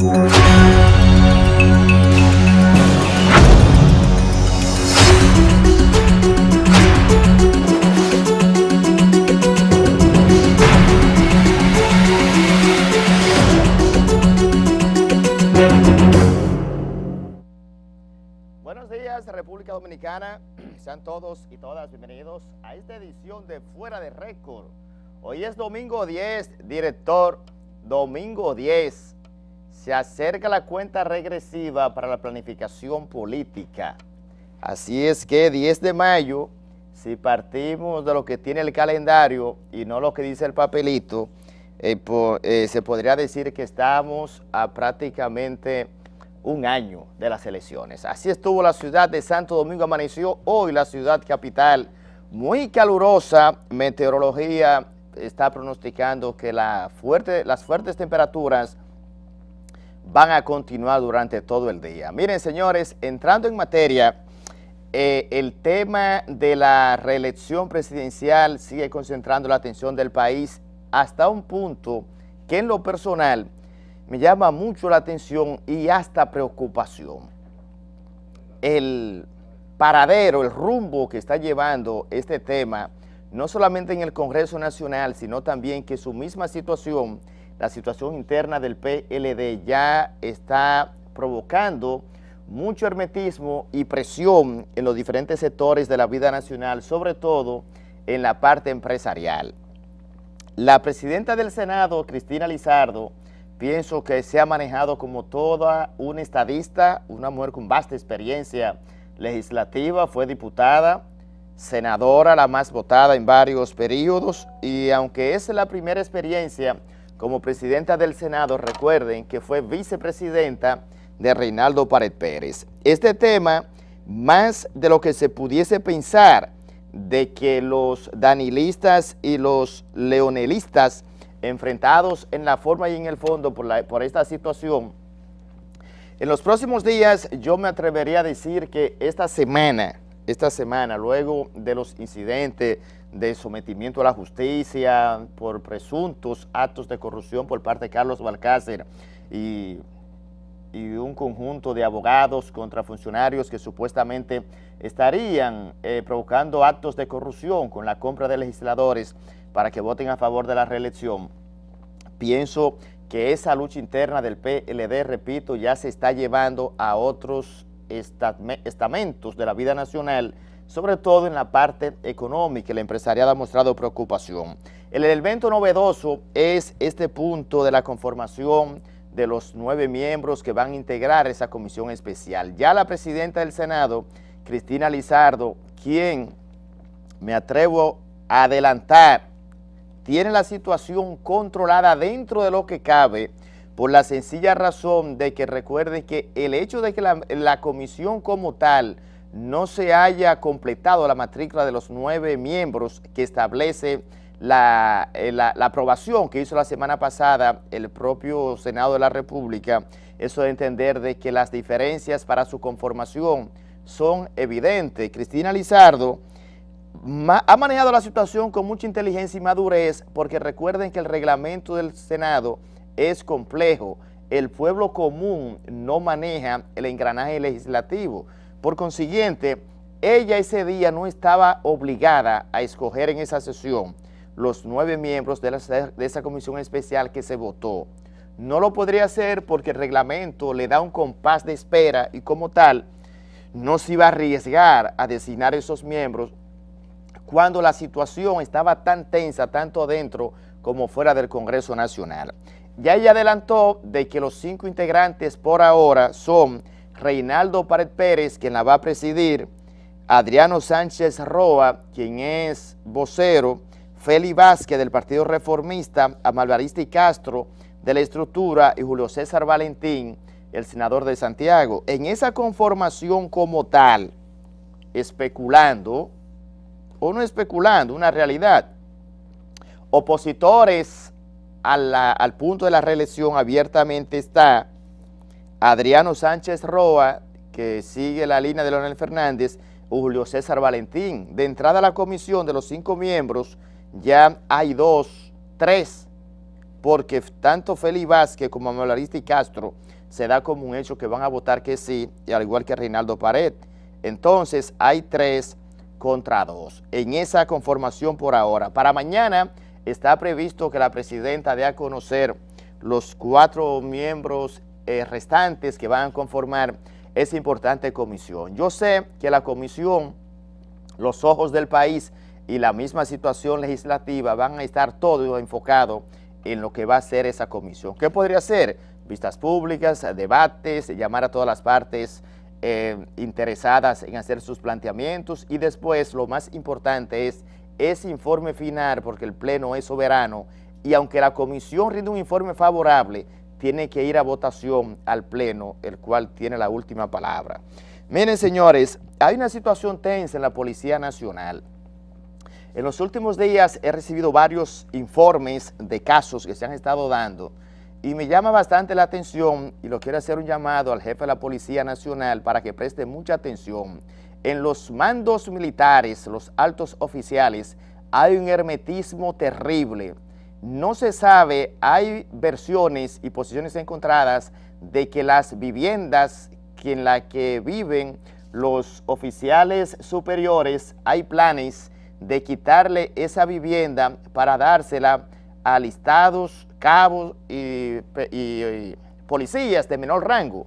Buenos días, República Dominicana. Sean todos y todas bienvenidos a esta edición de Fuera de Récord. Hoy es domingo 10, director, domingo 10. Se acerca la cuenta regresiva para la planificación política. Así es que 10 de mayo, si partimos de lo que tiene el calendario y no lo que dice el papelito, se podría decir que estamos a prácticamente un año de las elecciones. Así estuvo la ciudad de Santo Domingo, amaneció hoy la ciudad capital muy calurosa. Meteorología está pronosticando que las fuertes temperaturas van a continuar durante todo el día. Miren, señores, entrando en materia, el tema de la reelección presidencial sigue concentrando la atención del país hasta un punto que en lo personal me llama mucho la atención y hasta preocupación. El paradero, el rumbo que está llevando este tema, no solamente en el Congreso Nacional, sino también que su misma situación, la situación interna del PLD, ya está provocando mucho hermetismo y presión en los diferentes sectores de la vida nacional, sobre todo en la parte empresarial. La presidenta del Senado, Cristina Lizardo, pienso que se ha manejado como toda una estadista, una mujer con vasta experiencia legislativa, fue diputada, senadora, la más votada en varios periodos, y aunque es la primera experiencia como presidenta del Senado, recuerden que fue vicepresidenta de Reinaldo Pared Pérez. Este tema, más de lo que se pudiese pensar de que los danilistas y los leonelistas enfrentados en la forma y en el fondo por esta situación, en los próximos días yo me atrevería a decir que esta semana, luego de los incidentes de sometimiento a la justicia por presuntos actos de corrupción por parte de Carlos Balcácer y un conjunto de abogados contra funcionarios que supuestamente estarían provocando actos de corrupción con la compra de legisladores para que voten a favor de la reelección, pienso que esa lucha interna del PLD, repito, ya se está llevando a otros estamentos de la vida nacional, sobre todo en la parte económica. El empresariado ha mostrado preocupación. El elemento novedoso es este punto de la conformación de los 9 miembros que van a integrar esa comisión especial. Ya la presidenta del Senado, Cristina Lizardo, quien me atrevo a adelantar, tiene la situación controlada dentro de lo que cabe, por la sencilla razón de que recuerden que el hecho de que la comisión como tal no se haya completado la matrícula de los 9 miembros que establece la aprobación que hizo la semana pasada el propio Senado de la República, eso de entender de que las diferencias para su conformación son evidentes. Cristina Lizardo ha manejado la situación con mucha inteligencia y madurez, porque recuerden que el reglamento del Senado es complejo. El pueblo común no maneja el engranaje legislativo. Por consiguiente, ella ese día no estaba obligada a escoger en esa sesión los 9 miembros de esa comisión especial que se votó. No lo podría hacer porque el reglamento le da un compás de espera y como tal no se iba a arriesgar a designar esos miembros cuando la situación estaba tan tensa, tanto dentro como fuera del Congreso Nacional. Ya ella adelantó de que los 5 integrantes por ahora son Reinaldo Pared Pérez, quien la va a presidir, Adriano Sánchez Roa, quien es vocero, Feli Vázquez del Partido Reformista, Amalbaristi Castro de la Estructura y Julio César Valentín, el senador de Santiago. En esa conformación como tal, especulando, o no especulando, una realidad, opositores al punto de la reelección abiertamente está Adriano Sánchez Roa, que sigue la línea de Leonel Fernández, o Julio César Valentín. De entrada a la comisión de los 5 miembros, ya hay 3 porque tanto Félix Vázquez como Manuel Aristides Castro se da como un hecho que van a votar que sí, y al igual que Reinaldo Pared. Entonces hay 3 contra 2 en esa conformación por ahora. Para mañana está previsto que la presidenta dé a conocer los 4 miembros restantes que van a conformar esa importante comisión. Yo sé que la comisión, los ojos del país y la misma situación legislativa van a estar todos enfocados en lo que va a ser esa comisión. ¿Qué podría ser? Vistas públicas, debates, llamar a todas las partes interesadas en hacer sus planteamientos, y después lo más importante es ese informe final, porque el pleno es soberano y aunque la comisión rinde un informe favorable, tiene que ir a votación al pleno, el cual tiene la última palabra. Miren, señores, hay una situación tensa en la Policía Nacional. En los últimos días he recibido varios informes de casos que se han estado dando y me llama bastante la atención, y lo quiero hacer un llamado al jefe de la Policía Nacional para que preste mucha atención. En los mandos militares, los altos oficiales, hay un hermetismo terrible. No se sabe, hay versiones y posiciones encontradas de que las viviendas en las que viven los oficiales superiores, hay planes de quitarle esa vivienda para dársela a alistados, cabos y policías de menor rango.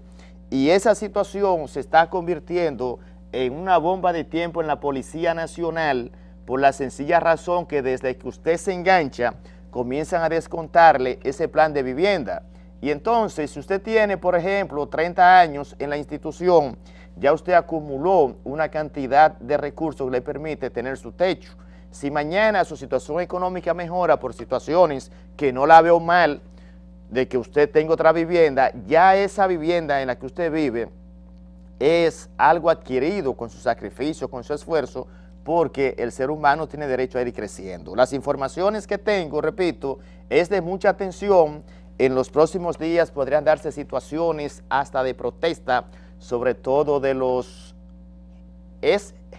Y esa situación se está convirtiendo en una bomba de tiempo en la Policía Nacional, por la sencilla razón que desde que usted se engancha, comienzan a descontarle ese plan de vivienda. Y entonces, si usted tiene, por ejemplo, 30 años en la institución, ya usted acumuló una cantidad de recursos que le permite tener su techo. Si mañana su situación económica mejora por situaciones que no la veo mal, de que usted tenga otra vivienda, ya esa vivienda en la que usted vive es algo adquirido con su sacrificio, con su esfuerzo, porque el ser humano tiene derecho a ir creciendo. Las informaciones que tengo, repito, es de mucha atención. En los próximos días podrían darse situaciones hasta de protesta, sobre todo de los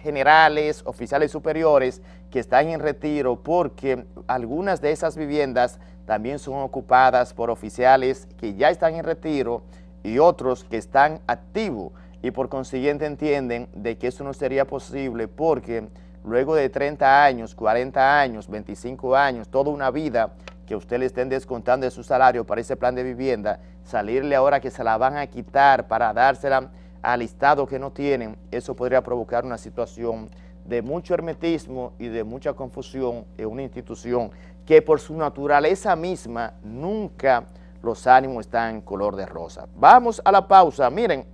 generales, oficiales superiores que están en retiro, porque algunas de esas viviendas también son ocupadas por oficiales que ya están en retiro y otros que están activos, y por consiguiente entienden de que eso no sería posible, porque luego de 30 años, 40 años, 25 años, toda una vida que usted le estén descontando de su salario para ese plan de vivienda, salirle ahora que se la van a quitar para dársela al listado que no tienen, eso podría provocar una situación de mucho hermetismo y de mucha confusión en una institución que por su naturaleza misma nunca los ánimos están color de rosa. Vamos a la pausa. Miren,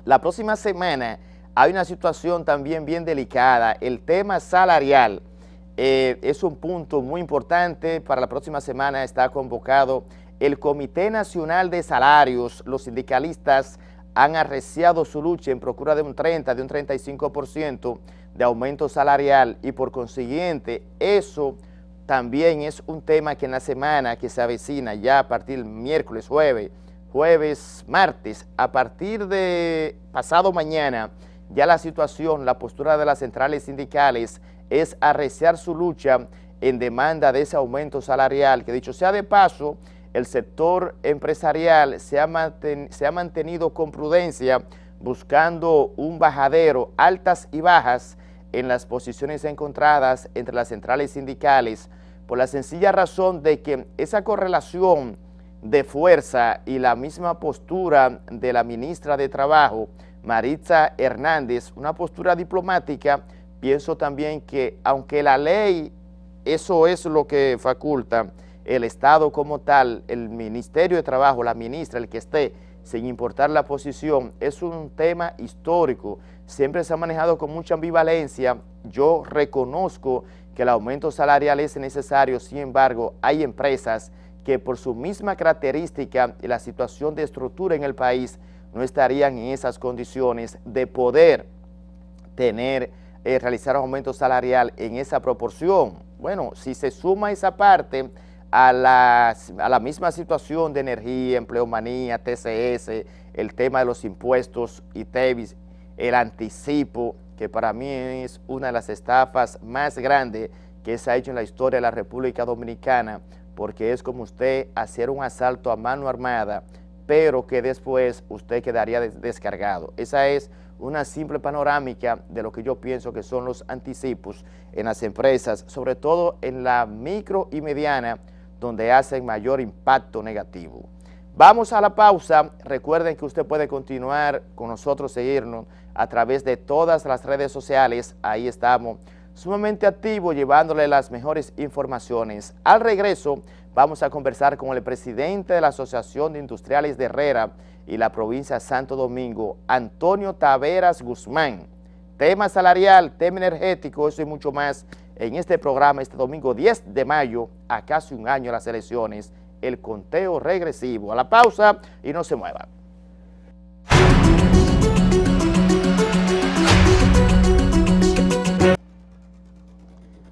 la próxima semana hay una situación también bien delicada. El tema salarial es un punto muy importante. Para la próxima semana está convocado el Comité Nacional de Salarios. Los sindicalistas han arreciado su lucha en procura de un 30, de un 35% de aumento salarial, y por consiguiente eso también es un tema que en la semana que se avecina, ya a partir del miércoles, jueves, martes, a partir de pasado mañana, ya la situación, la postura de las centrales sindicales es arreciar su lucha en demanda de ese aumento salarial, que dicho sea de paso, el sector empresarial se ha mantenido con prudencia, buscando un bajadero, altas y bajas en las posiciones encontradas entre las centrales sindicales, por la sencilla razón de que esa correlación de fuerza y la misma postura de la ministra de Trabajo, Maritza Hernández, una postura diplomática. Pienso también que aunque la ley, eso es lo que faculta, el Estado como tal, el Ministerio de Trabajo, la ministra, el que esté, sin importar la posición, es un tema histórico, siempre se ha manejado con mucha ambivalencia. Yo reconozco que el aumento salarial es necesario, sin embargo, hay empresas que por su misma característica y la situación de estructura en el país no estarían en esas condiciones de poder realizar un aumento salarial en esa proporción. Bueno, si se suma esa parte a la misma situación de energía, empleomanía, TCS, el tema de los impuestos y TEBIS, el anticipo, que para mí es una de las estafas más grandes que se ha hecho en la historia de la República Dominicana, porque es como usted hacer un asalto a mano armada, pero que después usted quedaría descargado. Esa es una simple panorámica de lo que yo pienso que son los anticipos en las empresas, sobre todo en la micro y mediana, donde hacen mayor impacto negativo. Vamos a la pausa. Recuerden que usted puede continuar con nosotros, seguirnos a través de todas las redes sociales. Ahí estamos sumamente activos, llevándole las mejores informaciones. Al regreso, vamos a conversar con el presidente de la Asociación de Industriales de Herrera y la provincia de Santo Domingo, Antonio Taveras Guzmán. Tema salarial, tema energético, eso y mucho más en este programa, este domingo 10 de mayo, a casi un año de las elecciones, el conteo regresivo. A la pausa y no se muevan.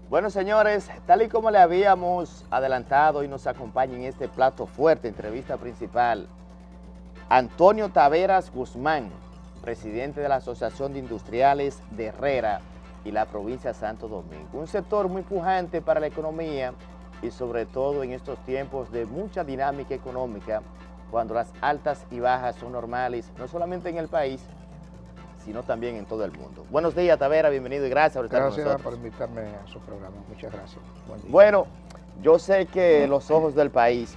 Bueno, señores, tal y como le habíamos adelantado, y nos acompaña en este plato fuerte, entrevista principal, Antonio Taveras Guzmán, presidente de la Asociación de Industriales de Herrera y la provincia de Santo Domingo. Un sector muy pujante para la economía y sobre todo en estos tiempos de mucha dinámica económica, cuando las altas y bajas son normales, no solamente en el país, sino también en todo el mundo. Buenos días, Taveras, bienvenido y gracias por estar con nosotros. Gracias por invitarme a su programa, muchas gracias. Buen día. Bueno, yo sé que los ojos del país,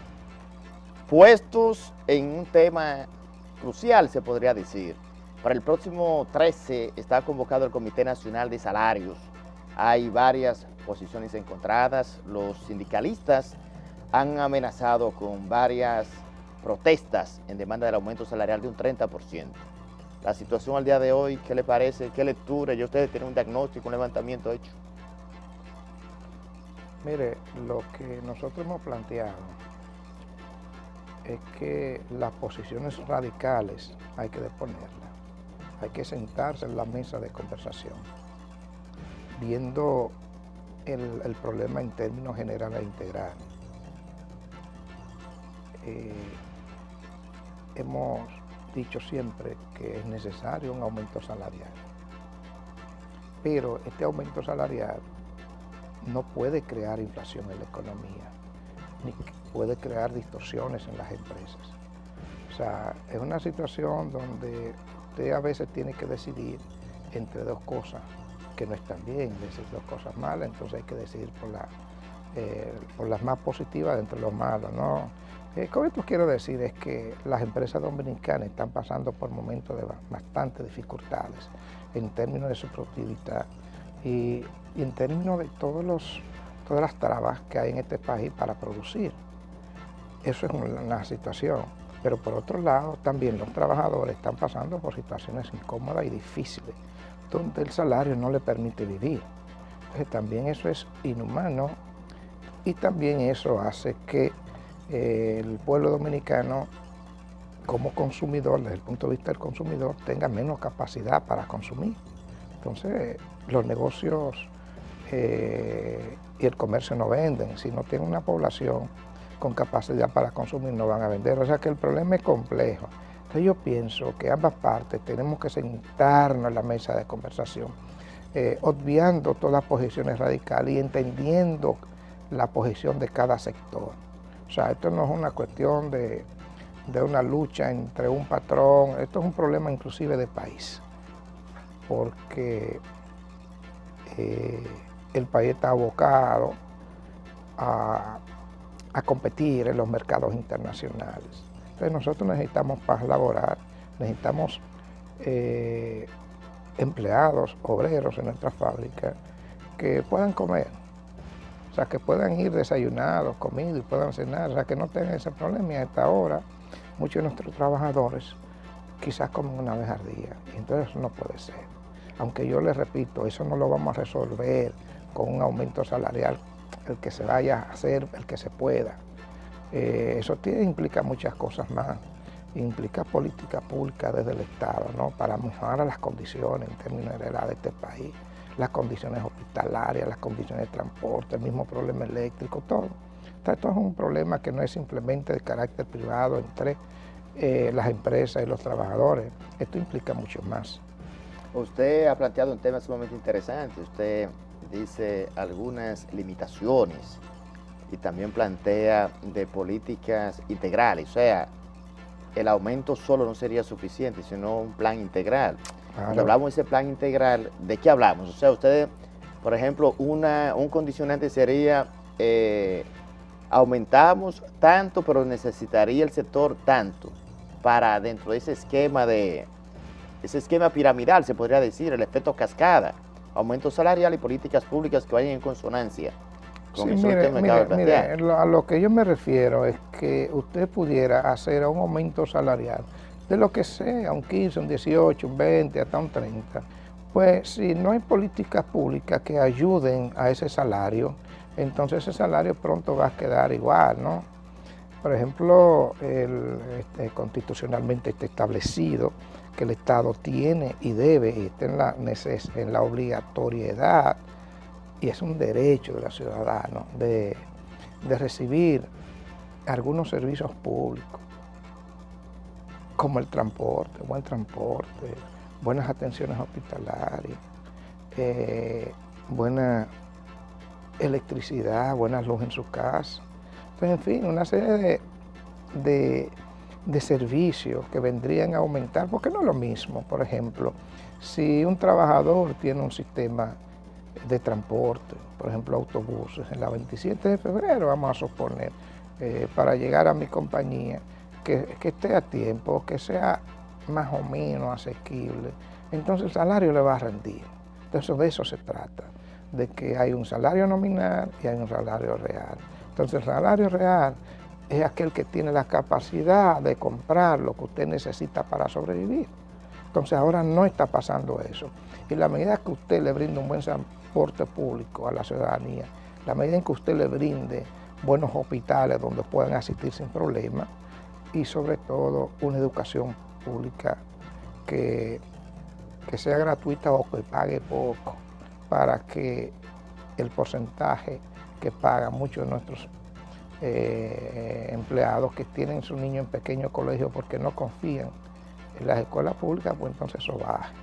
puestos en un tema crucial, se podría decir. Para el próximo 13 está convocado el Comité Nacional de Salarios. Hay varias posiciones encontradas. Los sindicalistas han amenazado con varias protestas en demanda del aumento salarial de un 30%. La situación al día de hoy, ¿qué le parece? ¿Qué lectura? ¿Ya ustedes tienen un diagnóstico, un levantamiento hecho? Mire, lo que nosotros hemos planteado es que las posiciones radicales hay que deponerlas. Hay que sentarse en la mesa de conversación, viendo el problema en términos generales e integrales. Hemos dicho siempre que es necesario un aumento salarial, pero este aumento salarial no puede crear inflación en la economía, ni puede crear distorsiones en las empresas. O sea, es una situación donde usted a veces tiene que decidir entre dos cosas que no están bien, decir dos cosas malas, entonces hay que decidir por las más positivas entre los malos, ¿no? Con esto quiero decir es que las empresas dominicanas están pasando por momentos de bastantes dificultades en términos de su productividad y en términos de todas las trabas que hay en este país para producir. Eso es una situación, pero por otro lado también los trabajadores están pasando por situaciones incómodas y difíciles, donde el salario no le permite vivir. Entonces también eso es inhumano y también eso hace que el pueblo dominicano como consumidor, desde el punto de vista del consumidor, tenga menos capacidad para consumir. Entonces los negocios y el comercio no venden. Si no tienen una población con capacidad para consumir, no van a vender. O sea que el problema es complejo. Entonces yo pienso que ambas partes tenemos que sentarnos en la mesa de conversación, obviando todas las posiciones radicales y entendiendo la posición de cada sector. O sea, esto no es una cuestión de una lucha entre un patrón, esto es un problema inclusive de país, porque el país está abocado a competir en los mercados internacionales. Entonces nosotros necesitamos paz laboral, necesitamos empleados, obreros en nuestras fábricas que puedan comer. O sea, que puedan ir desayunados, comidos y puedan cenar, o sea, que no tengan ese problema. Y a esta hora, muchos de nuestros trabajadores quizás comen una vez al día, y entonces eso no puede ser. Aunque yo les repito, eso no lo vamos a resolver con un aumento salarial, el que se vaya a hacer, el que se pueda. Eso implica muchas cosas más, implica política pública desde el Estado, ¿no? Para mejorar las condiciones en términos generales de este país. Las condiciones hospitalarias, las condiciones de transporte, el mismo problema eléctrico, todo. Entonces, esto es un problema que no es simplemente de carácter privado entre las empresas y los trabajadores. Esto implica mucho más. Usted ha planteado un tema sumamente interesante. Usted dice algunas limitaciones y también plantea de políticas integrales, o sea, el aumento solo no sería suficiente, sino un plan integral. Claro. Cuando hablamos de ese plan integral, ¿de qué hablamos? O sea, ustedes, por ejemplo, un condicionante sería, aumentamos tanto, pero necesitaría el sector tanto, para dentro de ese esquema piramidal, se podría decir, el efecto cascada, aumento salarial y políticas públicas que vayan en consonancia con Sí, eso mire, que me acaba de plantear. a lo que yo me refiero es que usted pudiera hacer un aumento salarial de lo que sea, un 15, un 18, un 20, hasta un 30. Pues si no hay políticas públicas que ayuden a ese salario, entonces ese salario pronto va a quedar igual, ¿no? Por ejemplo, constitucionalmente está establecido que el Estado tiene y debe, está en la obligatoriedad, y es un derecho de los ciudadanos de recibir algunos servicios públicos, como el transporte, buen transporte, buenas atenciones hospitalarias, buena electricidad, buena luz en su casa. Entonces, en fin, una serie de servicios que vendrían a aumentar, porque no es lo mismo, por ejemplo, si un trabajador tiene un sistema de transporte, por ejemplo autobuses, en la 27 de febrero, vamos a suponer, para llegar a mi compañía, que esté a tiempo, que sea más o menos asequible, entonces el salario le va a rendir. Entonces de eso se trata, de que hay un salario nominal y hay un salario real. Entonces el salario real es aquel que tiene la capacidad de comprar lo que usted necesita para sobrevivir. Entonces ahora no está pasando eso. Y la medida que usted le brinde un buen transporte público a la ciudadanía, la medida en que usted le brinde buenos hospitales donde puedan asistir sin problema, y sobre todo una educación pública que sea gratuita o que pague poco, para que el porcentaje que pagan muchos de nuestros empleados que tienen su niño en pequeño colegio porque no confían en las escuelas públicas, pues entonces eso baje.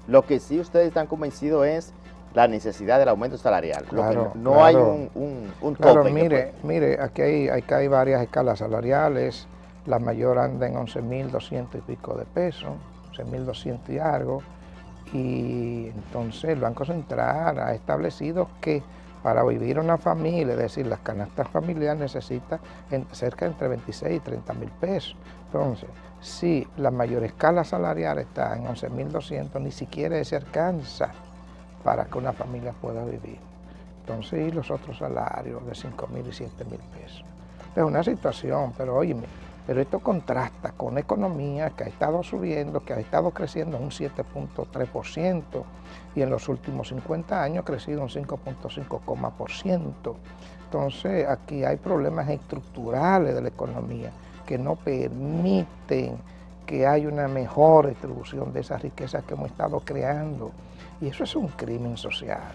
Lo que sí ustedes están convencidos es la necesidad del aumento salarial. Claro, lo que no claro. hay un Claro, tope. mire, aquí hay varias escalas salariales. La mayor anda en 11.200 y pico de pesos, 11.200 y algo. Y entonces el Banco Central ha establecido que para vivir una familia, es decir, las canastas familiares necesitan cerca de entre 26 y 30.000 pesos. Entonces, si la mayor escala salarial está en 11.200, ni siquiera se alcanza para que una familia pueda vivir. Entonces, y los otros salarios de 5.000 y 7.000 pesos. Es una situación, pero óyeme, pero esto contrasta con una economía que ha estado subiendo, que ha estado creciendo un 7.3%, y en los últimos 50 años ha crecido un 5.5%. Entonces, aquí hay problemas estructurales de la economía que no permiten que haya una mejor distribución de esas riquezas que hemos estado creando. Y eso es un crimen social.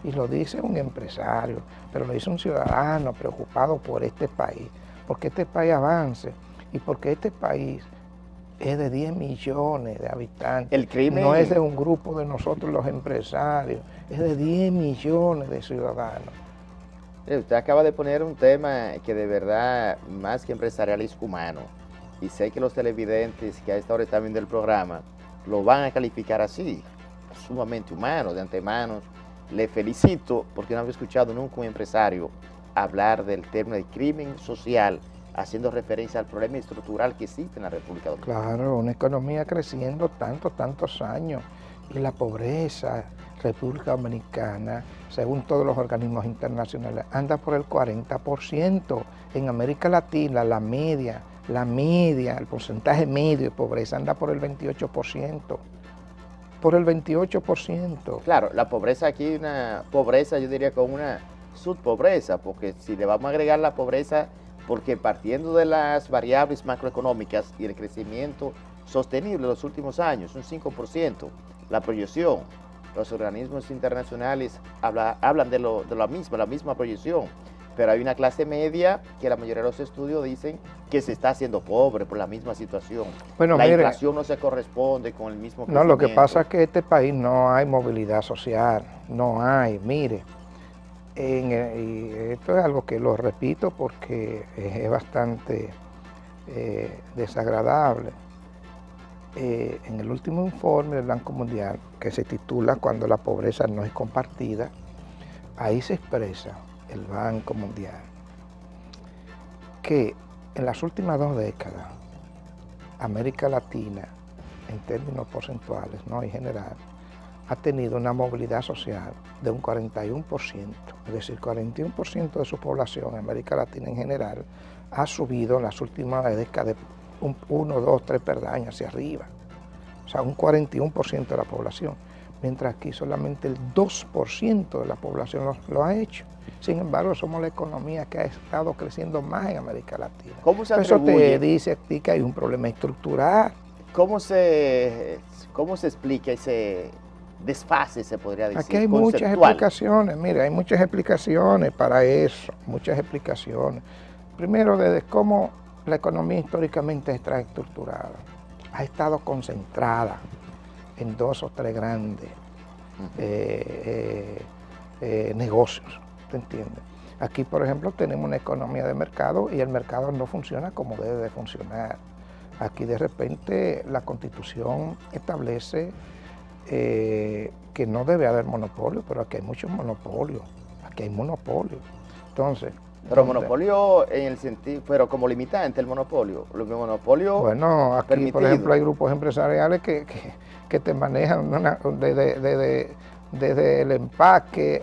Y lo dice un empresario, pero lo dice un ciudadano preocupado por este país, porque este país avance y porque este país es de 10 millones de habitantes. El crimen no es de un grupo de nosotros los empresarios, es de 10 millones de ciudadanos. Usted acaba de poner un tema que de verdad, más que empresarial, es humano. Y sé que los televidentes que a esta hora están viendo el programa lo van a calificar así, sumamente humano. De antemano, le felicito porque no había escuchado nunca un empresario hablar del término de crimen social, haciendo referencia al problema estructural que existe en la República Dominicana. Claro, una economía creciendo tantos años, y la pobreza, República Dominicana, según todos los organismos internacionales, anda por el 40%. En América Latina, la media, el porcentaje medio de pobreza anda por el 28%. Por el 28%. Claro, la pobreza aquí es una pobreza, yo diría, con una subpobreza, porque si le vamos a agregar la pobreza, porque partiendo de las variables macroeconómicas y el crecimiento sostenible de los últimos años, un 5%, la proyección, los organismos internacionales hablan de la misma proyección, pero hay una clase media que la mayoría de los estudios dicen que se está haciendo pobre por la misma situación. Bueno, la mire, inflación no se corresponde con el mismo crecimiento. No, lo que pasa es que en este país no hay movilidad social, no hay. Mire, y esto es algo que lo repito porque es bastante desagradable. En el último informe del Banco Mundial, que se titula Cuando la pobreza no es compartida, ahí se expresa el Banco Mundial que en las últimas 2 décadas, América Latina, en términos porcentuales, ¿no?, en general, ha tenido una movilidad social de un 41%, es decir, 41% de su población en América Latina en general ha subido en las últimas décadas 1, 2, 3 peldaños hacia arriba, o sea, un 41% de la población, mientras aquí solamente el 2% de la población lo ha hecho. Sin embargo, somos la economía que ha estado creciendo más en América Latina. ¿Cómo se Eso atribuye? te dice a ti que hay un problema estructural. ¿Cómo se explica ese desfase, se podría decir? Aquí hay muchas explicaciones, mire, hay muchas explicaciones para eso, muchas explicaciones. Primero, desde cómo la economía históricamente está estructurada. Ha estado concentrada en 2 o 3 grandes negocios, ¿te entiendes? Aquí, por ejemplo, tenemos una economía de mercado y el mercado no funciona como debe de funcionar. Aquí de repente la Constitución establece que no debe haber monopolio, pero aquí hay muchos monopolios, aquí hay monopolio. Entonces, pero monopolio en el sentido, pero como limitante el monopolio. Los monopolios. Bueno, aquí permitido. Por ejemplo hay grupos empresariales que te manejan desde el empaque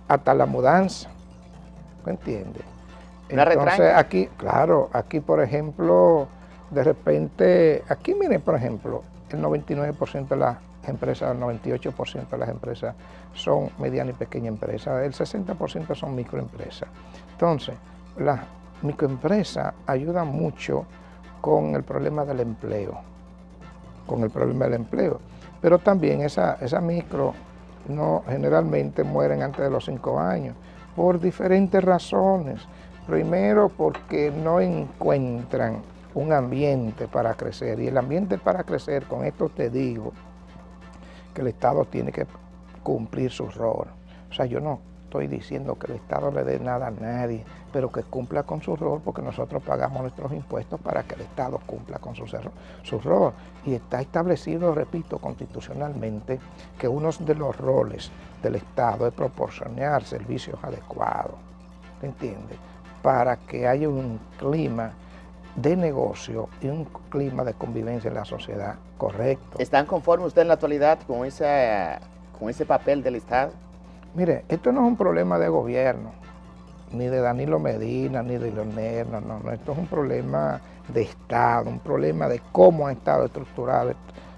hasta la mudanza, ¿me entiendes? Entonces aquí, claro, aquí por ejemplo, de repente, aquí miren por ejemplo, el 99% de las empresas, el 98% de las empresas son medianas y pequeñas empresas, el 60% son microempresas. Entonces, las microempresas ayudan mucho con el problema del empleo, pero también esas micro no, generalmente mueren antes de los 5 años, por diferentes razones. Primero, porque no encuentran un ambiente para crecer, y el ambiente para crecer, con esto te digo, que el Estado tiene que cumplir su rol. O sea, yo no estoy diciendo que el Estado le dé nada a nadie, pero que cumpla con su rol, porque nosotros pagamos nuestros impuestos para que el Estado cumpla con su rol. Y está establecido, repito, constitucionalmente, que uno de los roles del Estado es proporcionar servicios adecuados, ¿te entiendes? Para que haya un clima de negocio y un clima de convivencia en la sociedad correcto. ¿Están conformes usted en la actualidad con ese papel del Estado? Mire, esto no es un problema de gobierno, ni de Danilo Medina, ni de Leonel, no, esto es un problema de Estado, un problema de cómo ha estado estructurada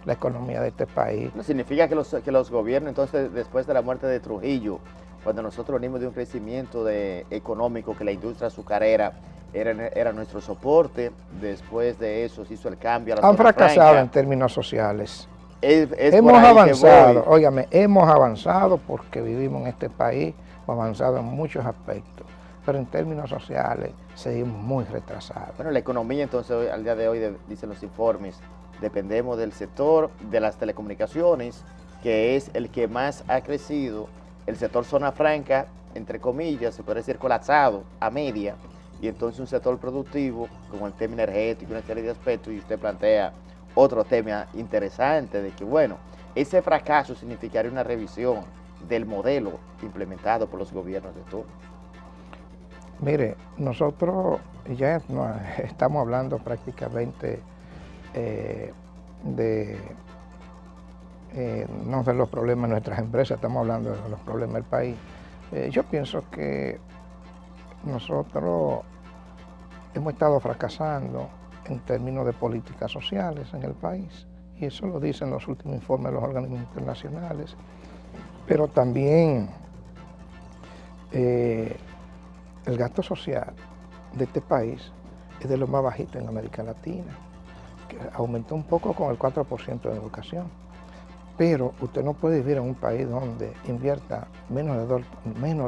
la economía de este país. ¿No significa que los gobiernos, entonces, después de la muerte de Trujillo, cuando nosotros venimos de un crecimiento económico, que la industria azucarera era nuestro soporte, después de eso se hizo el cambio a la Han fracasado franca en términos sociales. Hemos avanzado, óigame, hemos avanzado porque vivimos en este país, hemos avanzado en muchos aspectos, pero en términos sociales seguimos muy retrasados. Bueno, la economía entonces al día de hoy, dicen los informes, dependemos del sector de las telecomunicaciones, que es el que más ha crecido, el sector zona franca, entre comillas, se puede decir colapsado a media, y entonces un sector productivo, como el tema energético, una serie de aspectos, y usted plantea otro tema interesante de que, bueno, ese fracaso significaría una revisión del modelo implementado por los gobiernos de turno. Mire, nosotros ya estamos hablando prácticamente no de los problemas de nuestras empresas, estamos hablando de los problemas del país. Yo pienso que nosotros hemos estado fracasando en términos de políticas sociales en el país, y eso lo dicen los últimos informes de los organismos internacionales, pero también el gasto social de este país es de los más bajitos en América Latina, que aumentó un poco con el 4% en educación, pero usted no puede vivir en un país donde invierta menos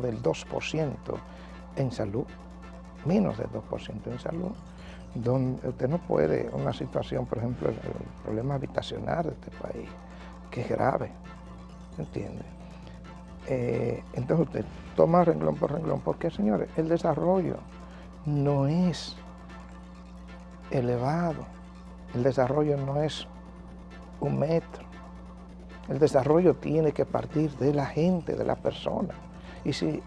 del 2% en salud, menos del 2% en salud, donde usted no puede, una situación, por ejemplo, el problema habitacional de este país, que es grave, ¿entiende? Entonces usted toma renglón por renglón, porque señores, el desarrollo no es elevado, el desarrollo no es un metro, el desarrollo tiene que partir de la gente, de la persona. Y si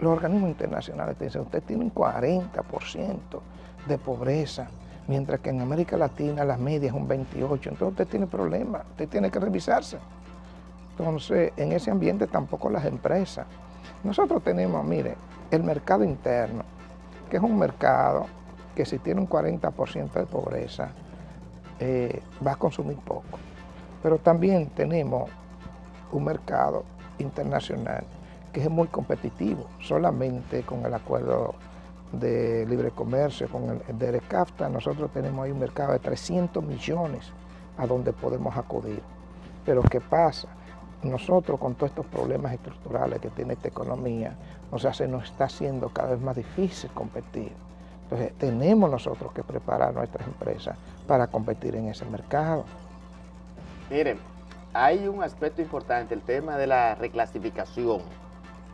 los organismos internacionales te dicen, usted tiene un 40% de pobreza, mientras que en América Latina la media es un 28%, entonces usted tiene problemas, usted tiene que revisarse. Entonces, en ese ambiente tampoco las empresas. Nosotros tenemos, mire, el mercado interno, que es un mercado que si tiene un 40% de pobreza, va a consumir poco. Pero también tenemos un mercado internacional que es muy competitivo. Solamente con el acuerdo de libre comercio, con el DERECAFTA, nosotros tenemos ahí un mercado de 300 millones a donde podemos acudir. Pero ¿qué pasa? Nosotros con todos estos problemas estructurales que tiene esta economía, o sea, se nos está haciendo cada vez más difícil competir. Entonces tenemos nosotros que preparar nuestras empresas para competir en ese mercado. Miren, hay un aspecto importante, el tema de la reclasificación,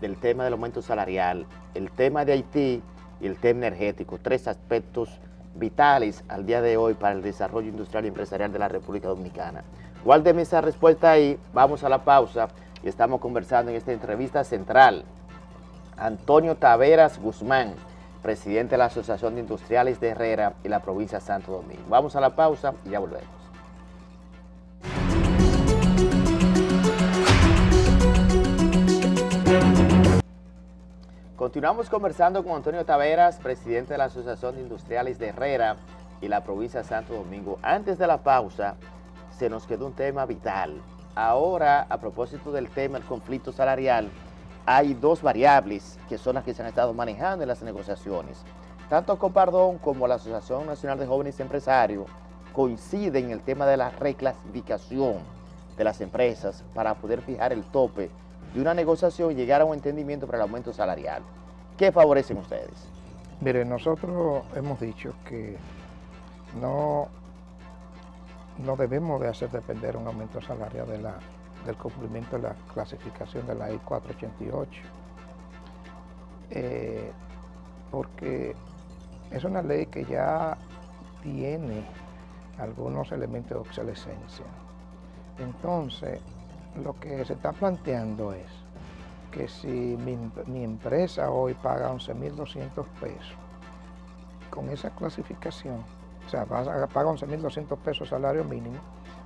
del tema del aumento salarial, el tema de Haití y el tema energético, 3 aspectos vitales al día de hoy para el desarrollo industrial y empresarial de la República Dominicana. Guárdeme esa respuesta ahí, vamos a la pausa y estamos conversando en esta entrevista central. Antonio Taveras Guzmán, presidente de la Asociación de Industriales de Herrera y la provincia de Santo Domingo. Vamos a la pausa y ya volvemos. Continuamos conversando con Antonio Taveras, presidente de la Asociación de Industriales de Herrera y la provincia de Santo Domingo. Antes de la pausa, se nos quedó un tema vital. Ahora, a propósito del tema del conflicto salarial, hay 2 variables que son las que se han estado manejando en las negociaciones. Tanto Copardón como la Asociación Nacional de Jóvenes Empresarios coinciden en el tema de la reclasificación de las empresas para poder fijar el tope de una negociación y llegar a un entendimiento para el aumento salarial. ¿Qué favorecen ustedes? Mire, nosotros hemos dicho que no debemos de hacer depender un aumento salarial del cumplimiento de la clasificación de la ley 488, porque es una ley que ya tiene algunos elementos de obsolescencia. Entonces, lo que se está planteando es que si mi empresa hoy paga 11.200 pesos, con esa clasificación, o sea, paga 11.200 pesos salario mínimo,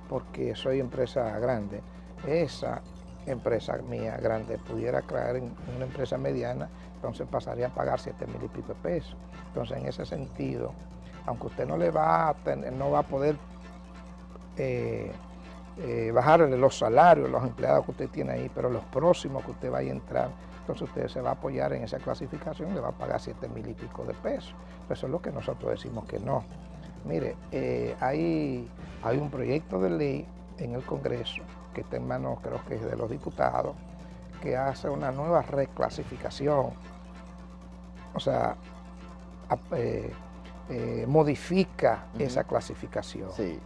porque soy empresa grande, esa empresa mía grande pudiera crear en una empresa mediana, entonces pasaría a pagar 7.000 y pico de pesos. Entonces, en ese sentido, aunque usted no va a poder bajarle los salarios a los empleados que usted tiene ahí, pero los próximos que usted vaya a entrar, entonces usted se va a apoyar en esa clasificación, le va a pagar 7.000 y pico de pesos. Eso es lo que nosotros decimos que no. Mire, hay un proyecto de ley en el Congreso que está en manos, creo que es de los diputados, que hace una nueva reclasificación, o sea, modifica esa clasificación. Sí.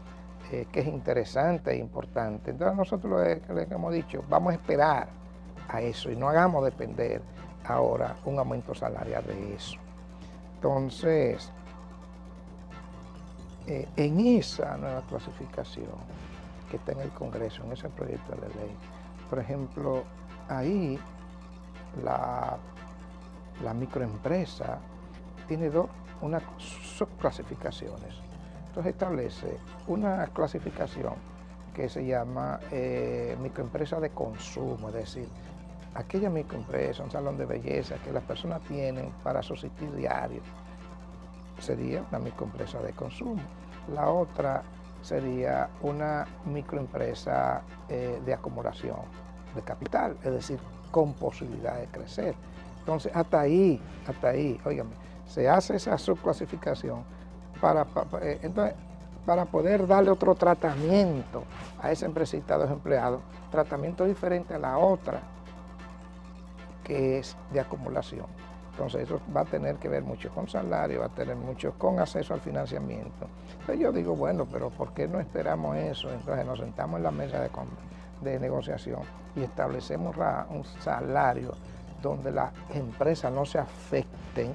Que es interesante e importante. Entonces nosotros le hemos dicho, vamos a esperar a eso y no hagamos depender ahora un aumento salarial de eso. Entonces, en esa nueva clasificación que está en el Congreso, en ese proyecto de ley, por ejemplo, ahí la microempresa tiene unas subclasificaciones. Entonces establece una clasificación que se llama microempresa de consumo, es decir, aquella microempresa, un salón de belleza que las personas tienen para subsistir diario, sería una microempresa de consumo. La otra sería una microempresa de acumulación de capital, es decir, con posibilidad de crecer. Entonces, hasta ahí, óigame, se hace esa subclasificación para poder darle otro tratamiento a esa empresita de los empleados, tratamiento diferente a la otra, que es de acumulación. Entonces eso va a tener que ver mucho con salario, va a tener mucho con acceso al financiamiento. Entonces yo digo, bueno, pero ¿por qué no esperamos eso? Entonces nos sentamos en la mesa de negociación y establecemos un salario donde las empresas no se afecten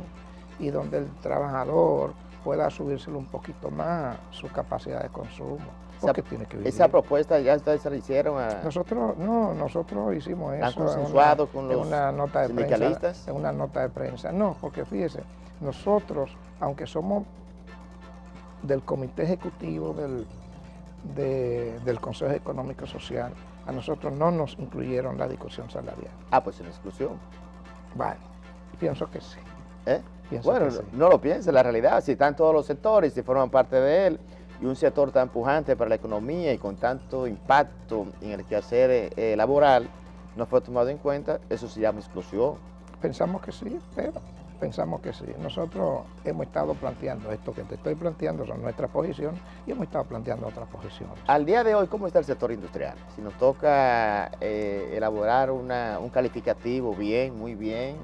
y donde el trabajador pueda subírselo un poquito más su capacidad de consumo, porque tiene que vivir. Esa propuesta ya ustedes se la hicieron a... Nosotros hicimos eso. ¿Han consensuado con los sindicalistas? En una nota de prensa. No, porque fíjese, nosotros, aunque somos del Comité Ejecutivo del Consejo Económico Social, a nosotros no nos incluyeron la discusión salarial. Ah, pues en exclusión. Bueno, pienso que sí. Bueno, sí. No lo piense, la realidad, si están todos los sectores, si forman parte de él, y un sector tan pujante para la economía y con tanto impacto en el quehacer laboral, no fue tomado en cuenta, eso se llama exclusión. Pensamos que sí, pero pensamos que sí. Nosotros hemos estado planteando esto que te estoy planteando, son nuestras posiciones, y hemos estado planteando otras posiciones. Al día de hoy, ¿cómo está el sector industrial? Si nos toca elaborar un calificativo bien, muy bien,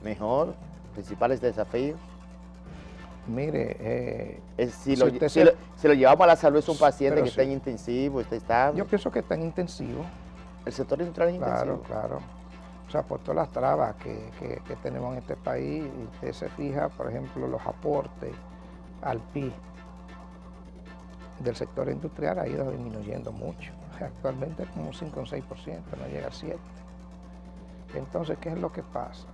mejor, principales desafíos. Mire, si lo llevamos a la salud, es un paciente que está en intensivo, está estable. Yo pienso que está en intensivo. ¿El sector industrial es intensivo? Claro. O sea, por todas las trabas que tenemos en este país, y usted se fija, por ejemplo, los aportes al PIB del sector industrial ha ido disminuyendo mucho. Actualmente es como un 5 o 6%, no llega a 7%. Entonces, ¿qué es lo que pasa?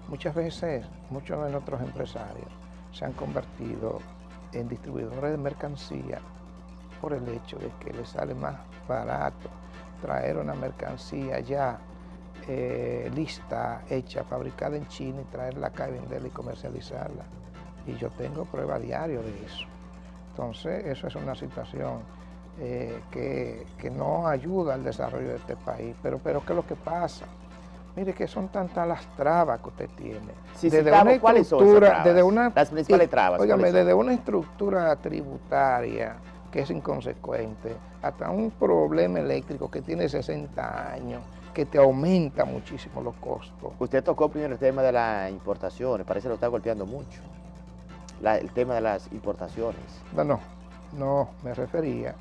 Muchas veces, muchos de nuestros empresarios se han convertido en distribuidores de mercancía por el hecho de que les sale más barato traer una mercancía ya lista, hecha, fabricada en China y traerla acá y venderla y comercializarla. Y yo tengo prueba diario de eso. Entonces, eso es una situación que no ayuda al desarrollo de este país. Pero ¿qué es lo que pasa? Mire que son tantas las trabas que usted tiene. ¿Cuáles son esas trabas? Las principales trabas. Óigame, desde una estructura tributaria que es inconsecuente, hasta un problema eléctrico que tiene 60 años, que te aumenta muchísimo los costos. Usted tocó primero el tema de las importaciones, parece que lo está golpeando mucho. El tema de las importaciones. No, me refería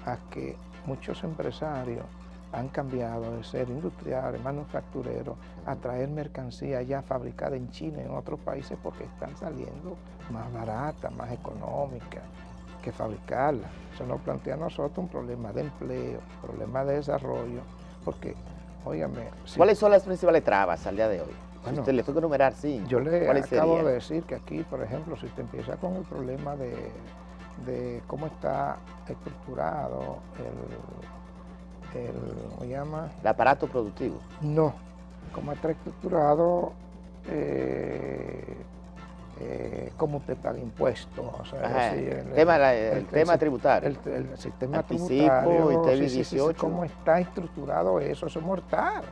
a que muchos empresarios han cambiado de ser industriales, manufactureros, a traer mercancía ya fabricada en China y en otros países porque están saliendo más baratas, más económicas que fabricarla. Eso nos plantea a nosotros un problema de empleo, un problema de desarrollo, porque, óigame... ¿Cuáles son las principales trabas al día de hoy? Bueno, si usted le toca enumerar 5. Yo le acabo de decir que aquí, por ejemplo, si usted empieza con el problema de cómo está estructurado ¿cómo se llama? ¿El aparato productivo? No, cómo está estructurado, cómo usted paga impuestos. O sea, el tema tributario. El sistema Anticipo, tributario. ITEVI 18. Cómo está estructurado eso es mortal.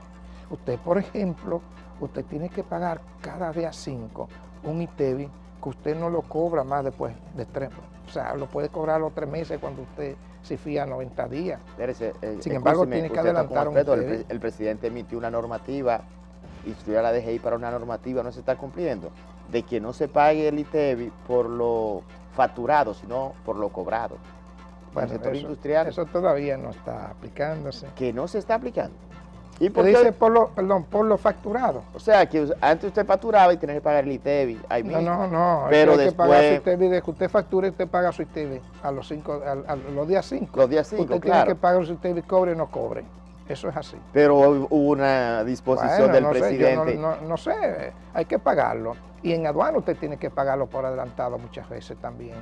Usted, por ejemplo, usted tiene que pagar cada día 5 un ITEVI que usted no lo cobra más después de 3. O sea, lo puede cobrar los 3 meses cuando usted se fía 90 días. Sin embargo, tiene que adelantar un ITEVI. El presidente emitió una normativa, instruyó a la DGI para una normativa, no se está cumpliendo, de que no se pague el ITEVI por lo facturado, sino por lo cobrado. Bueno, el sector industrial. Eso todavía no está aplicándose. ¿Que no se está aplicando? ¿Y por qué? Dice por lo facturado. O sea, que antes usted facturaba y tenía que pagar el ITEVI. No. Pero hay después... que pagar su ITEVI, de que usted facture, usted paga su ITEVI a los días 5. Los días 5, usted tiene que pagar su ITEVI, cobre o no cobre. Eso es así. Pero hubo una disposición del presidente. No sé, hay que pagarlo. Y en aduana usted tiene que pagarlo por adelantado muchas veces también.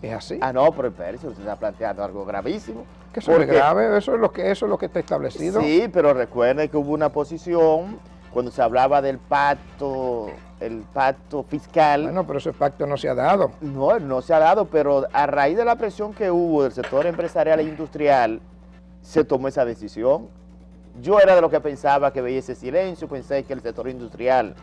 ¿Es así? No, pero espérese, usted está planteando algo gravísimo. Que eso es grave, eso es lo que está establecido. Sí, pero recuerde que hubo una posición cuando se hablaba del pacto, el pacto fiscal. Bueno, pero ese pacto no se ha dado. No se ha dado, pero a raíz de la presión que hubo del sector empresarial e industrial, se tomó esa decisión. Yo era de los que pensaba que veía ese silencio, pensé que el sector industrial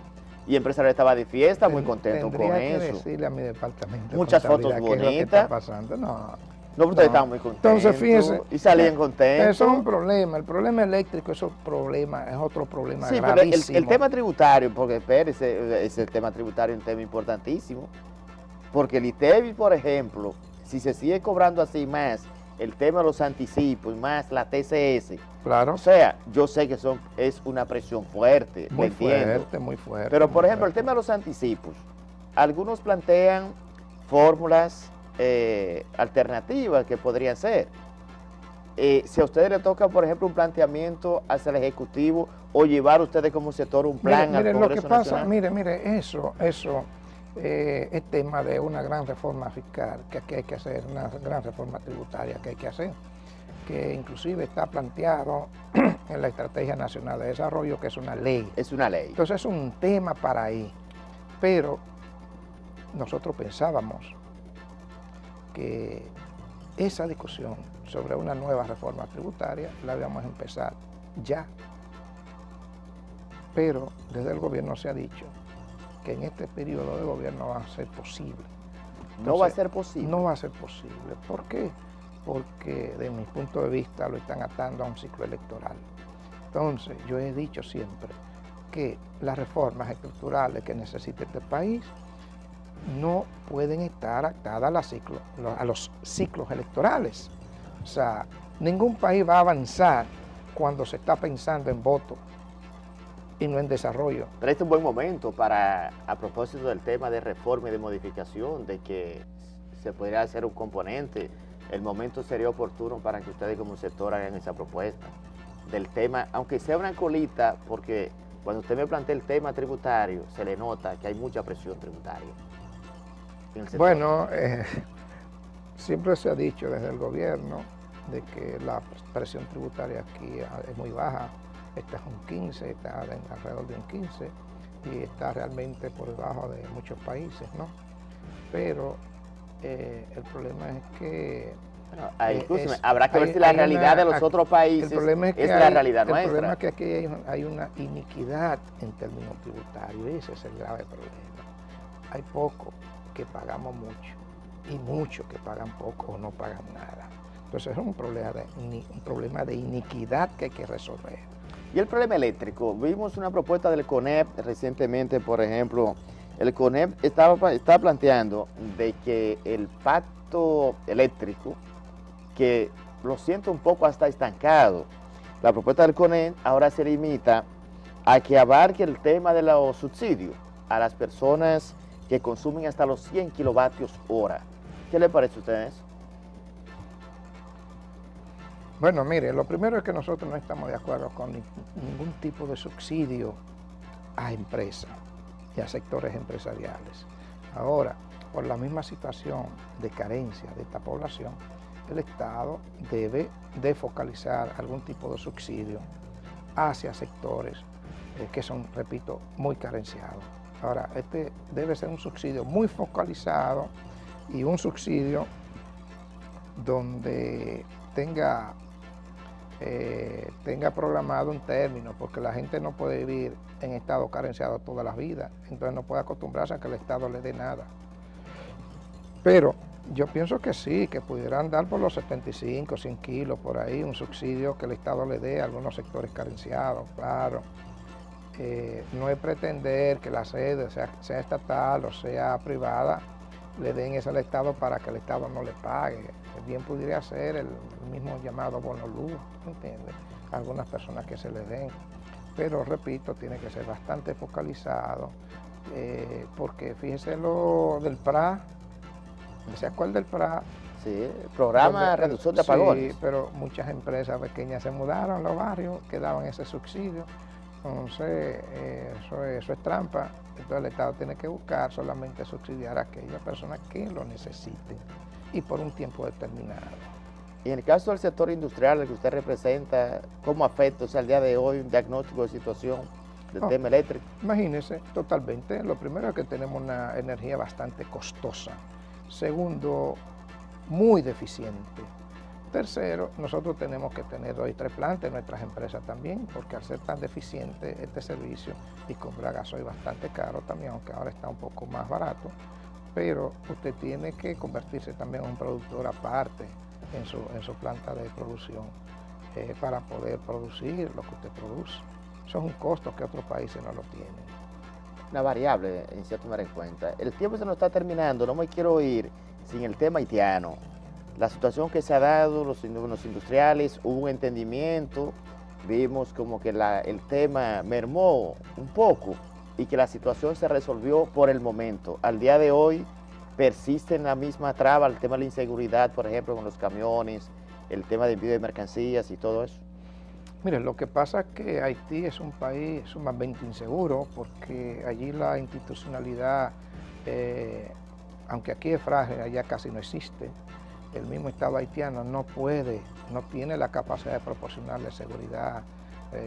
y empresarial estaba de fiesta, muy contento con eso. Tendría que decirle a mi departamento. Muchas fotos bonitas. ¿Qué está pasando? No, ustedes estaban muy contentos. Entonces, fíjense. Y salían contentos. Eso es un problema. El problema eléctrico es otro problema sí, gravísimo. Pero el tema tributario, porque espérese, ese tema tributario es un tema importantísimo. Porque el ITEVI, por ejemplo, si se sigue cobrando así más el tema de los anticipos, más la TCS. Claro. O sea, yo sé que es una presión fuerte, Muy entiendo. fuerte, muy fuerte. Pero, por muy ejemplo, el fuerte. tema de los anticipos, algunos plantean fórmulas alternativas que podrían ser. Si a ustedes les toca, por ejemplo, un planteamiento hacia el Ejecutivo o llevar ustedes como sector un plan Mire, al lo Congreso que pasa, Nacional. mire, eso es tema de una gran reforma fiscal que aquí hay que hacer, una gran reforma tributaria que hay que hacer, que inclusive está planteado en la Estrategia Nacional de Desarrollo, que es una ley. Es una ley. Entonces es un tema para ahí, pero nosotros pensábamos que esa discusión sobre una nueva reforma tributaria la íbamos a empezar ya. Pero desde el gobierno se ha dicho que en este periodo de gobierno va a ser posible. Entonces, no va a ser posible. No va a ser posible. ¿Por qué? Porque de mi punto de vista lo están atando a un ciclo electoral. Entonces yo he dicho siempre que las reformas estructurales que necesita este país no pueden estar atadas a los ciclos electorales. O sea, ningún país va a avanzar cuando se está pensando en voto y no en desarrollo. Pero este es un buen momento para, a propósito del tema de reforma y de modificación, de que se podría hacer un componente, el momento sería oportuno para que ustedes como sector hagan esa propuesta del tema, aunque sea una colita, porque cuando usted me plantea el tema tributario, se le nota que hay mucha presión tributaria en el sector. Bueno, siempre se ha dicho desde el gobierno de que la presión tributaria aquí es muy baja. Esta es un 15, está alrededor de un 15 y está realmente por debajo de muchos países, ¿no? Pero el problema es que... Bueno, habrá que ver si la realidad de los otros países es la realidad nuestra. El problema es que aquí hay una iniquidad en términos tributarios, ese es el grave problema. Hay pocos que pagamos mucho y muchos que pagan poco o no pagan nada. Entonces es un problema de iniquidad que hay que resolver. Y el problema eléctrico, vimos una propuesta del CONEP recientemente, por ejemplo, el CONEP está planteando de que el pacto eléctrico, que lo siento un poco hasta estancado, la propuesta del CONEP ahora se limita a que abarque el tema de los subsidios a las personas que consumen hasta los 100 kilovatios hora. ¿Qué le parece a ustedes? Bueno, mire, lo primero es que nosotros no estamos de acuerdo con ningún tipo de subsidio a empresas y a sectores empresariales. Ahora, por la misma situación de carencia de esta población, el Estado debe de focalizar algún tipo de subsidio hacia sectores que son, repito, muy carenciados. Ahora, este debe ser un subsidio muy focalizado y un subsidio donde tenga programado un término, porque la gente no puede vivir en estado carenciado toda la vida, entonces no puede acostumbrarse a que el Estado le dé nada. Pero yo pienso que sí, que pudieran dar por los 75, 100 kilos, por ahí, un subsidio que el Estado le dé a algunos sectores carenciados, claro. No es pretender que la sede sea estatal o sea privada, le den eso al Estado para que el Estado no le pague. Bien pudiera ser el mismo llamado bono luz, ¿entiendes? Algunas personas que se le den. Pero repito, tiene que ser bastante focalizado, porque fíjese lo del PRA, ¿se acuerda del PRA? Sí, el programa de reducción de apagones. Sí, pero muchas empresas pequeñas se mudaron a los barrios que daban ese subsidio. Entonces, eso es trampa. Entonces el Estado tiene que buscar solamente subsidiar a aquellas personas que lo necesiten y por un tiempo determinado. Y en el caso del sector industrial, el que usted representa, ¿cómo afecta, o sea, al día de hoy, un diagnóstico de situación del tema eléctrico? Imagínense, totalmente. Lo primero es que tenemos una energía bastante costosa. Segundo, muy deficiente. Tercero, nosotros tenemos que tener 2 y 3 plantas en nuestras empresas también, porque al ser tan deficiente este servicio y comprar gasoil bastante caro también, aunque ahora está un poco más barato, pero usted tiene que convertirse también en un productor aparte en su planta de producción para poder producir lo que usted produce. Eso es un costo que otros países no lo tienen. Una variable, en cierto tomar en cuenta. El tiempo se nos está terminando, no me quiero ir sin el tema haitiano. la situación que se ha dado, los industriales, hubo un entendimiento, vimos como que el tema mermó un poco y que la situación se resolvió por el momento. Al día de hoy persiste en la misma traba el tema de la inseguridad, por ejemplo, con los camiones, el tema de envío de mercancías y todo eso. Mire, lo que pasa es que Haití es un país sumamente inseguro porque allí la institucionalidad, aunque aquí es frágil, allá casi no existe. El mismo Estado haitiano no tiene la capacidad de proporcionarle seguridad,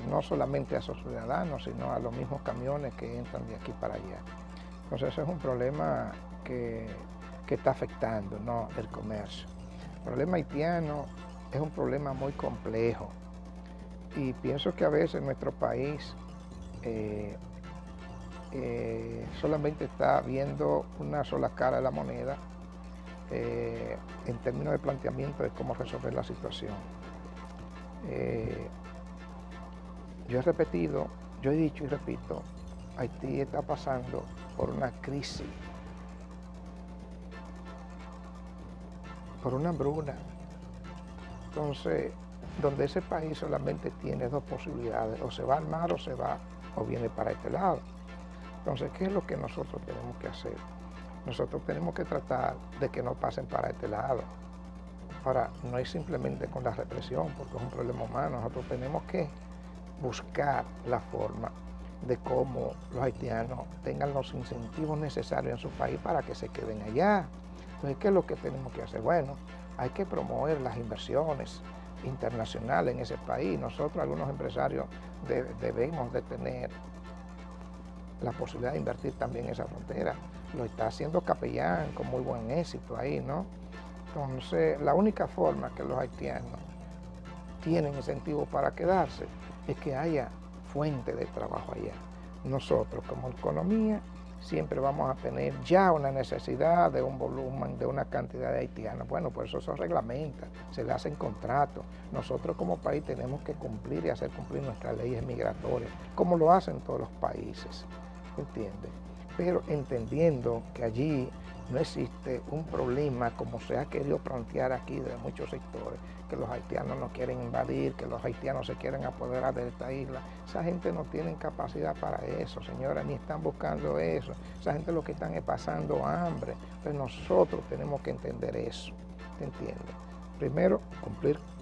no solamente a sus ciudadanos, sino a los mismos camiones que entran de aquí para allá. Entonces ese es un problema que está afectando, ¿no?, el comercio. El problema haitiano es un problema muy complejo. Y pienso que a veces nuestro país solamente está viendo una sola cara de la moneda en términos de planteamiento de cómo resolver la situación. Yo he dicho y repito, Haití está pasando por una crisis, por una hambruna. Entonces, donde ese país solamente tiene dos posibilidades, o se va al mar o viene para este lado. Entonces, ¿qué es lo que nosotros tenemos que hacer? Nosotros tenemos que tratar de que no pasen para este lado. Ahora, no es simplemente con la represión, porque es un problema humano. Nosotros tenemos que buscar la forma de cómo los haitianos tengan los incentivos necesarios en su país para que se queden allá. Entonces, ¿qué es lo que tenemos que hacer? Bueno, hay que promover las inversiones internacional en ese país. Nosotros, algunos empresarios, debemos de tener la posibilidad de invertir también en esa frontera. Lo está haciendo Capellán con muy buen éxito ahí, ¿no? Entonces, la única forma que los haitianos tienen incentivo para quedarse es que haya fuente de trabajo allá. Nosotros, como economía, siempre vamos a tener ya una necesidad de un volumen, de una cantidad de haitianos. Bueno, por eso se reglamenta, se le hacen contratos. Nosotros como país tenemos que cumplir y hacer cumplir nuestras leyes migratorias, como lo hacen todos los países, ¿entiendes? Pero entendiendo que allí no existe un problema como se ha querido plantear aquí de muchos sectores, que los haitianos no quieren invadir, que los haitianos se quieren apoderar de esta isla. Esa gente no tiene capacidad para eso, señora, ni están buscando eso. Esa gente lo que están es pasando hambre. Entonces nosotros tenemos que entender eso, ¿te entiendes? Primero,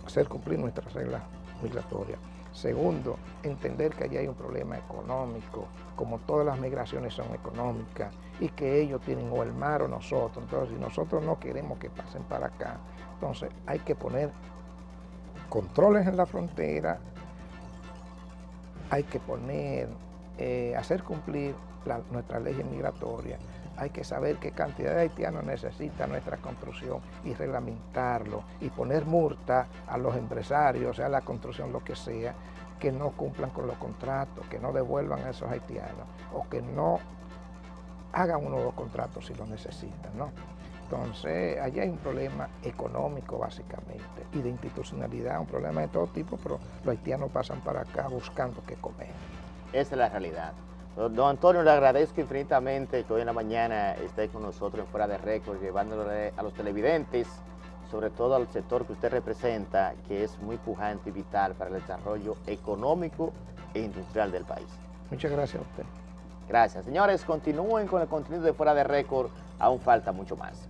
hacer cumplir nuestras reglas migratorias. Segundo, entender que allí hay un problema económico, como todas las migraciones son económicas, y que ellos tienen o el mar o nosotros. Entonces, si nosotros no queremos que pasen para acá, entonces hay que poner controles en la frontera, hay que hacer cumplir nuestras leyes migratorias, hay que saber qué cantidad de haitianos necesita nuestra construcción y reglamentarlo y poner multa a los empresarios, sea la construcción, lo que sea, que no cumplan con los contratos, que no devuelvan a esos haitianos o que no hagan un nuevo contrato si lo necesitan, ¿no? Entonces, allí hay un problema económico básicamente y de institucionalidad, un problema de todo tipo, pero los haitianos pasan para acá buscando qué comer. Esa es la realidad. Don Antonio, le agradezco infinitamente que hoy en la mañana esté con nosotros en Fuera de Récord, llevándole a los televidentes, sobre todo al sector que usted representa, que es muy pujante y vital para el desarrollo económico e industrial del país. Muchas gracias a usted. Gracias. Señores, continúen con el contenido de Fuera de Récord, aún falta mucho más.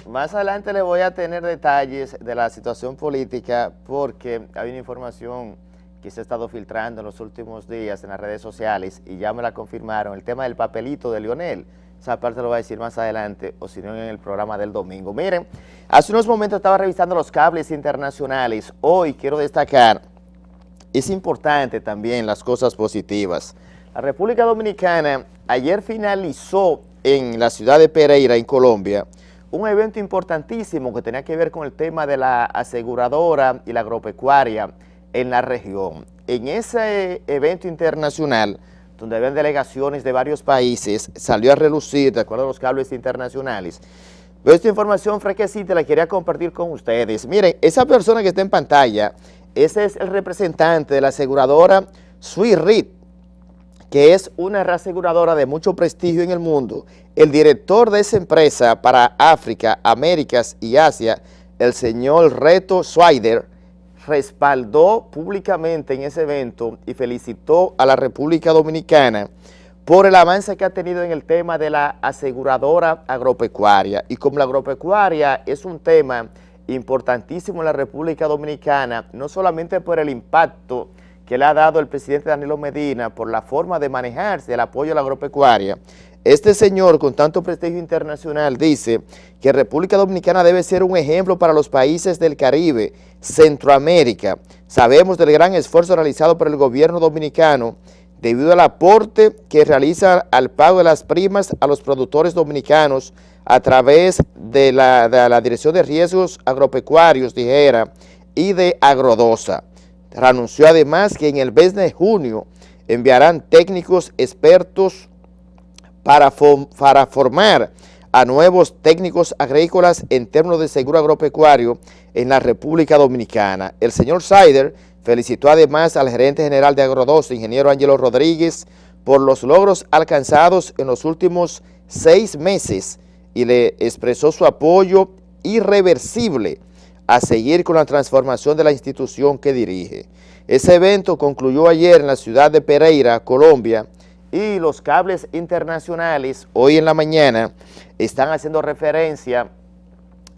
Más adelante le voy a tener detalles de la situación política porque hay una información que se ha estado filtrando en los últimos días en las redes sociales y ya me la confirmaron, el tema del papelito de Leonel. Esa parte lo voy a decir más adelante o si no en el programa del domingo. Miren, hace unos momentos estaba revisando los cables internacionales. Hoy quiero destacar, es importante también las cosas positivas. La República Dominicana ayer finalizó en la ciudad de Pereira, en Colombia, un evento importantísimo que tenía que ver con el tema de la aseguradora y la agropecuaria en la región. En ese evento internacional, donde habían delegaciones de varios países, salió a relucir, de acuerdo a los cables internacionales, Pero esta información fresquecita la quería compartir con ustedes. Miren, esa persona que está en pantalla, ese es el representante de la aseguradora Swiss, que es una reaseguradora de mucho prestigio en el mundo. El director de esa empresa para África, Américas y Asia, el señor Reto Swider, respaldó públicamente en ese evento y felicitó a la República Dominicana por el avance que ha tenido en el tema de la aseguradora agropecuaria. Y como la agropecuaria es un tema importantísimo en la República Dominicana, no solamente por el impacto que le ha dado el presidente Danilo Medina por la forma de manejarse el apoyo a la agropecuaria, este señor con tanto prestigio internacional dice que República Dominicana debe ser un ejemplo para los países del Caribe, Centroamérica. Sabemos del gran esfuerzo realizado por el gobierno dominicano debido al aporte que realiza al pago de las primas a los productores dominicanos a través de la Dirección de Riesgos Agropecuarios, dijera, y de Agrodosa. Anunció además que en el mes de junio enviarán técnicos expertos para formar a nuevos técnicos agrícolas en términos de seguro agropecuario en la República Dominicana. El señor Swider felicitó además al gerente general de Agrodosa, ingeniero Ángelo Rodríguez, por los logros alcanzados en los últimos 6 meses y le expresó su apoyo irreversible a seguir con la transformación de la institución que dirige. Ese evento concluyó ayer en la ciudad de Pereira, Colombia, y los cables internacionales hoy en la mañana están haciendo referencia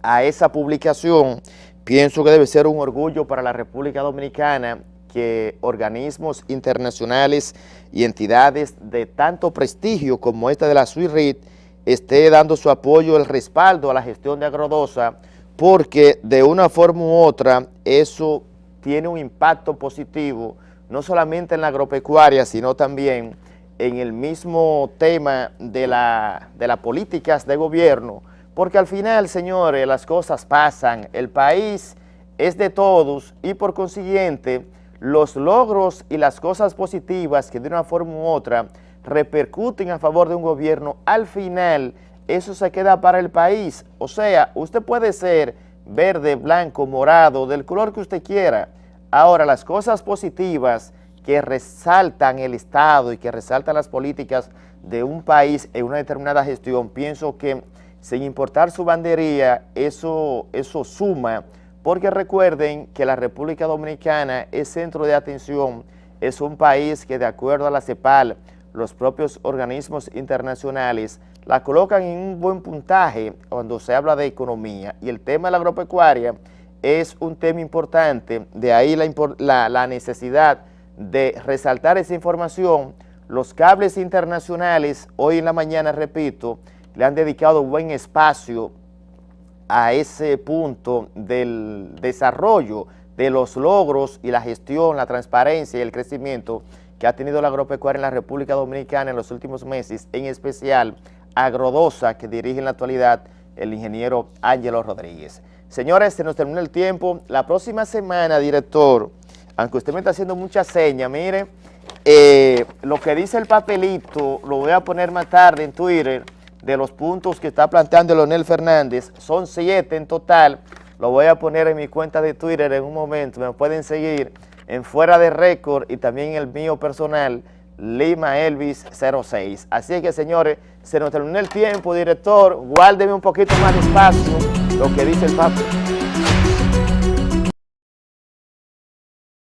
a esa publicación. Pienso que debe ser un orgullo para la República Dominicana que organismos internacionales y entidades de tanto prestigio como esta de la Swiss esté dando su apoyo, el respaldo a la gestión de Agrodosa, porque de una forma u otra eso tiene un impacto positivo, no solamente en la agropecuaria, sino también en el mismo tema de las políticas de gobierno, porque al final, señores, las cosas pasan, el país es de todos y por consiguiente los logros y las cosas positivas que de una forma u otra repercuten a favor de un gobierno, al final eso se queda para el país. O sea, usted puede ser verde, blanco, morado, del color que usted quiera. Ahora, las cosas positivas que resaltan el Estado y que resaltan las políticas de un país en una determinada gestión, pienso que sin importar su bandería, eso suma, porque recuerden que la República Dominicana es centro de atención, es un país que de acuerdo a la CEPAL, los propios organismos internacionales la colocan en un buen puntaje cuando se habla de economía, y el tema de la agropecuaria es un tema importante, de ahí la necesidad de resaltar esa información. Los cables internacionales hoy en la mañana, repito, le han dedicado buen espacio a ese punto del desarrollo de los logros y la gestión, la transparencia y el crecimiento que ha tenido la agropecuaria en la República Dominicana en los últimos meses, en especial Agrodosa, que dirige en la actualidad el ingeniero Ángelo Rodríguez. Señores, se nos terminó el tiempo. La próxima semana, director, aunque usted me está haciendo mucha seña, mire, lo que dice el papelito, lo voy a poner más tarde en Twitter, de los puntos que está planteando Leonel Fernández, son 7 en total, lo voy a poner en mi cuenta de Twitter en un momento, me pueden seguir en Fuera de Récord y también en el mío personal, Lima Elvis 06. Así que, señores, se nos terminó el tiempo, director, guárdeme un poquito más de espacio, lo que dice el papel.